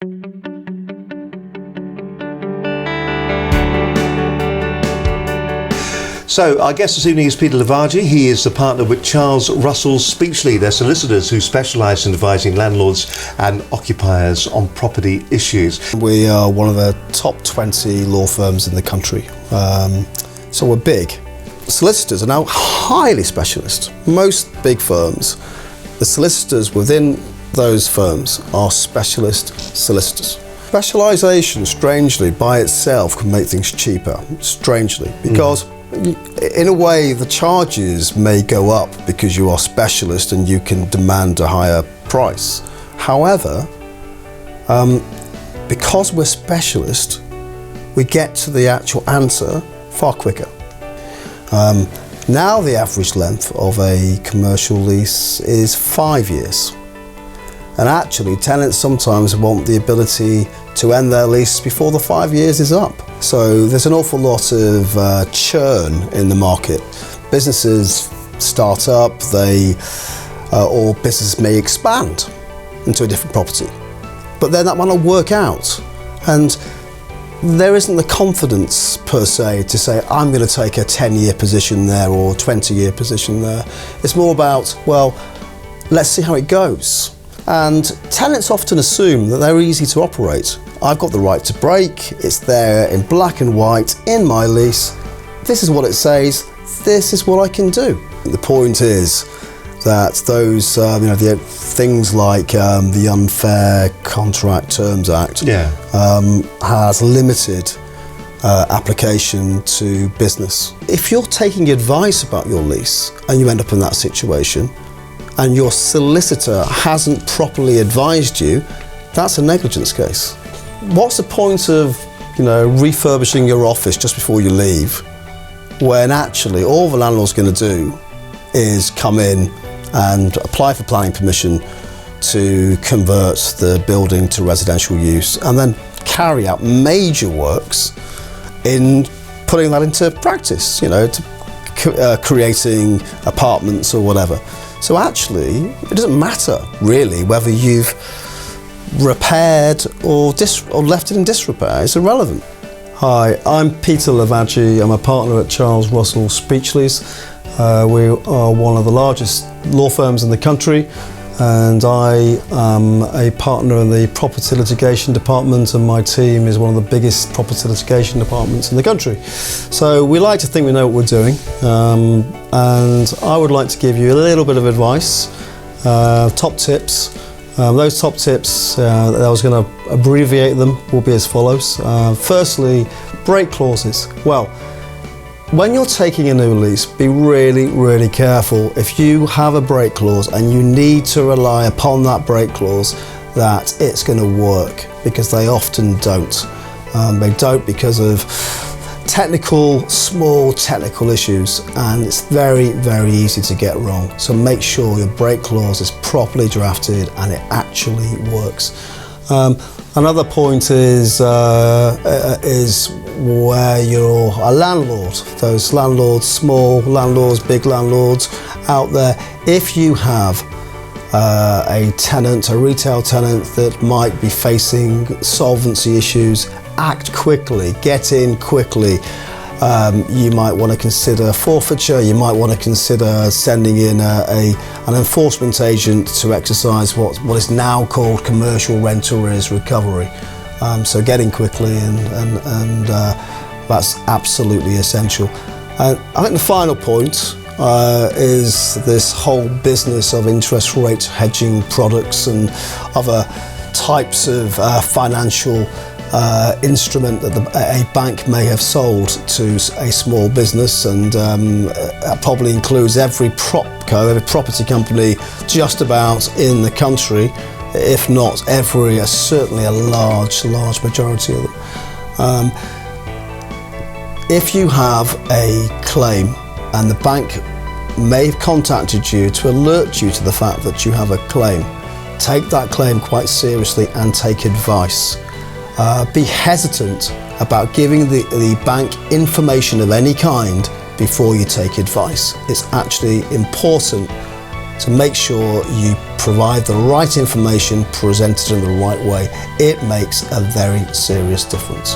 So our guest this evening is Peter Lavaji. He is the partner with Charles Russell Speechley. They're solicitors who specialise in advising landlords and occupiers on property issues. We are one of the top 20 law firms in the country, so we're big. Solicitors are now highly specialist. Most big firms, the solicitors within those firms are specialist solicitors. Specialisation, strangely, by itself can make things cheaper, strangely, because in a way the charges may go up because you are specialist and you can demand a higher price. However, because we're specialist, we get to the actual answer far quicker. Now the average length of a commercial lease is 5 years. And actually, tenants sometimes want the ability to end their lease before the 5 years is up. So there's an awful lot of churn in the market. Businesses start up, or businesses may expand into a different property. But then that might not work out. And there isn't the confidence per se to say, I'm going to take a 10-year position there or 20-year position there. It's more about, well, let's see how it goes. And tenants often assume that they're easy to operate. I've got the right to break, it's there in black and white in my lease. This is what it says, this is what I can do. The point is that those the things like the Unfair Contract Terms Act has limited application to business. If you're taking advice about your lease and you end up in that situation, and your solicitor hasn't properly advised you, that's a negligence case. What's the point of, refurbishing your office just before you leave, when actually all the landlord's going to do is come in and apply for planning permission to convert the building to residential use, and then carry out major works in putting that into practice, to creating apartments or whatever. So actually, it doesn't matter really whether you've repaired or left it in disrepair. It's irrelevant. Hi, I'm Peter Lavaji. I'm a partner at Charles Russell Speechley's. We are one of the largest law firms in the country, and I am a partner in the property litigation department, and my team is one of the biggest property litigation departments in the country. So we like to think we know what we're doing, and I would like to give you a little bit of advice, top tips. Those top tips, I was going to abbreviate them, will be as follows. Firstly, break clauses. Well, when you're taking a new lease, be really, really careful. If you have a break clause and you need to rely upon that break clause, that it's going to work, because they often don't. They don't because of small technical issues, and it's very, very easy to get wrong. So make sure your break clause is properly drafted and it actually works. Another point is where you're a landlord. Those landlords, small landlords, big landlords out there, if you have a tenant, a retail tenant that might be facing solvency issues, act quickly, get in quickly. You might want to consider forfeiture, you might want to consider sending in an enforcement agent to exercise what is now called commercial rent arrears recovery. So get in quickly, and that's absolutely essential. I think the final point is this whole business of interest rate hedging products and other types of financial instrument that a bank may have sold to a small business, and that probably includes every propco, every property company just about in the country, if not every, certainly a large majority of them. If you have a claim and the bank may have contacted you to alert you to the fact that you have a claim, take that claim quite seriously and take advice. Be hesitant about giving the bank information of any kind before you take advice. It's actually important So make sure you provide the right information presented in the right way. It makes a very serious difference.